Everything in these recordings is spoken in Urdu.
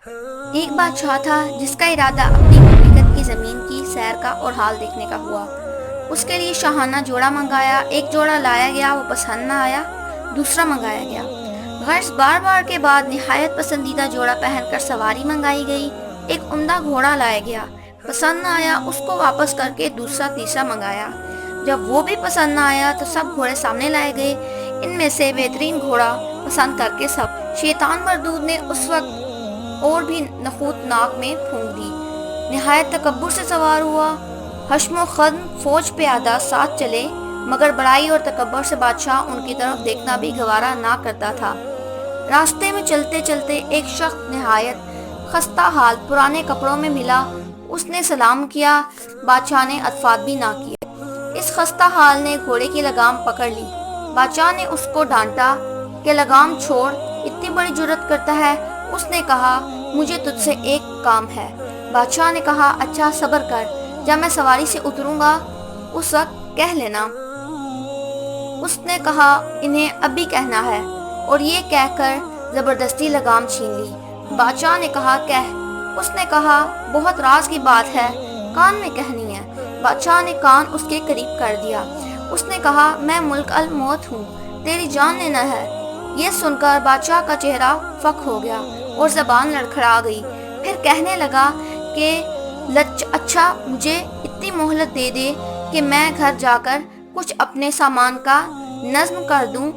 ایک بادشاہ تھا جس کا ارادہ اپنی مملکت کی زمین کی سیر کا اور حال دیکھنے کا ہوا۔ اس کے لیے شاہانہ جوڑا منگایا، ایک جوڑا لایا گیا، وہ پسند نہ آیا، دوسرا منگایا گیا۔ غرض بار بار کے بعد نہایت پسندیدہ جوڑا پہن کر سواری منگائی گئی، ایک عمدہ گھوڑا لایا گیا، پسند نہ آیا، اس کو واپس کر کے دوسرا تیسرا منگایا۔ جب وہ بھی پسند نہ آیا تو سب گھوڑے سامنے لائے گئے، ان میں سے بہترین گھوڑا پسند کر کے سب۔ شیطان مردود نے اس وقت اور بھی نخوت ناک میں پھونک دی، نہایت تکبر سے سوار ہوا۔ حشم و خدم فوج پیادہ ساتھ چلے، مگر بڑائی اور تکبر سے بادشاہ ان کی طرف دیکھنا بھی گوارا نہ کرتا تھا۔ راستے میں چلتے چلتے ایک شخص نہایت خستہ حال پرانے کپڑوں میں ملا، اس نے سلام کیا، بادشاہ نے التفات بھی نہ کیا۔ اس خستہ حال نے گھوڑے کی لگام پکڑ لی، بادشاہ نے اس کو ڈانٹا کہ لگام چھوڑ، اتنی بڑی جرأت کرتا ہے۔ اس نے کہا مجھے تجھ سے ایک کام ہے۔ بادشاہ نے کہا اچھا صبر کر، جب میں سواری سے اتروں گا اس وقت کہہ لینا۔ اس نے کہا انہیں ابھی کہنا ہے، اور یہ کہہ کر زبردستی لگام چھین لی۔ بادشاہ نے کہا کہہ۔ اس نے کہا بہت راز کی بات ہے، کان میں کہنی ہے۔ بادشاہ نے کان اس کے قریب کر دیا۔ اس نے کہا میں ملک الموت ہوں، تیری جان لینا ہے۔ یہ سن کر بادشاہ کا چہرہ فک ہو گیا اور زبان لڑکھڑا گئی، پھر کہنے لگا کہ اچھا مجھے اتنی مہلت دے دے کہ میں گھر جا کر کچھ اپنے سامان کا نظم کر دوں،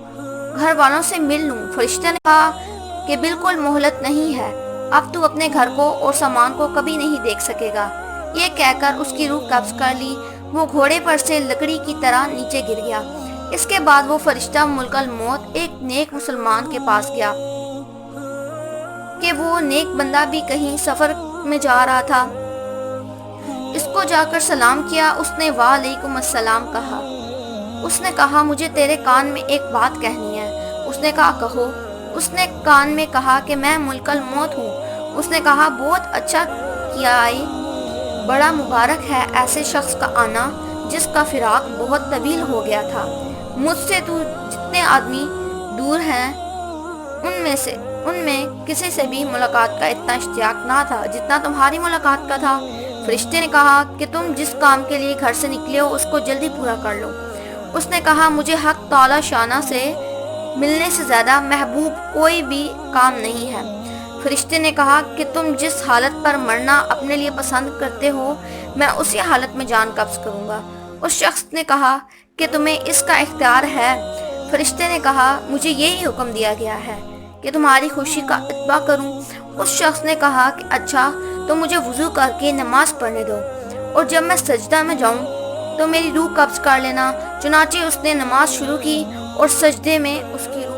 گھر والوں سے مل لوں۔ فرشتے نے کہا کہ بالکل مہلت نہیں ہے، اب تو اپنے گھر کو اور سامان کو کبھی نہیں دیکھ سکے گا۔ یہ کہہ کر اس کی روح قبض کر لی، وہ گھوڑے پر سے لکڑی کی طرح نیچے گر گیا۔ اس کے بعد وہ فرشتہ ملک الموت ایک نیک مسلمان کے پاس گیا کہ وہ نیک بندہ بھی کہیں سفر میں جا رہا تھا۔ اس کو جا کر سلام کیا، اس نے وعلیکم السلام کہا۔ اس نے کہا مجھے تیرے کان میں ایک بات کہنی ہے۔ اس نے کہا کہو۔ اس نے کان میں کہا کہ میں ملک الموت ہوں۔ اس نے کہا بہت اچھا کیا ہے، بڑا مبارک ہے ایسے شخص کا آنا جس کا فراق بہت طویل ہو گیا تھا۔ مجھ سے تو جتنے آدمی دور ہیں ان میں کسی سے بھی ملاقات کا اتنا اشتیاق نہ تھا جتنا تمہاری ملاقات کا تھا۔ فرشتے نے کہا کہ تم جس کام کے لیے گھر سے نکلے ہو اس کو جلدی پورا کر لو۔ اس نے کہا مجھے حق تعالی شانہ سے ملنے سے زیادہ محبوب کوئی بھی کام نہیں ہے۔ فرشتے نے کہا کہ تم جس حالت پر مرنا اپنے لیے پسند کرتے ہو میں اسی حالت میں جان قبض کروں گا۔ اس شخص نے کہا کہ تمہیں اس کا اختیار ہے۔ فرشتے نے کہا مجھے یہی حکم دیا گیا ہے کہ تمہاری خوشی کا اتباع کروں۔ اس شخص نے کہا کہ اچھا تو مجھے وضو کر کے نماز پڑھنے دو، اور جب میں سجدہ میں جاؤں تو میری روح قبض کر لینا۔ چنانچہ اس نے نماز شروع کی اور سجدے میں اس کی روح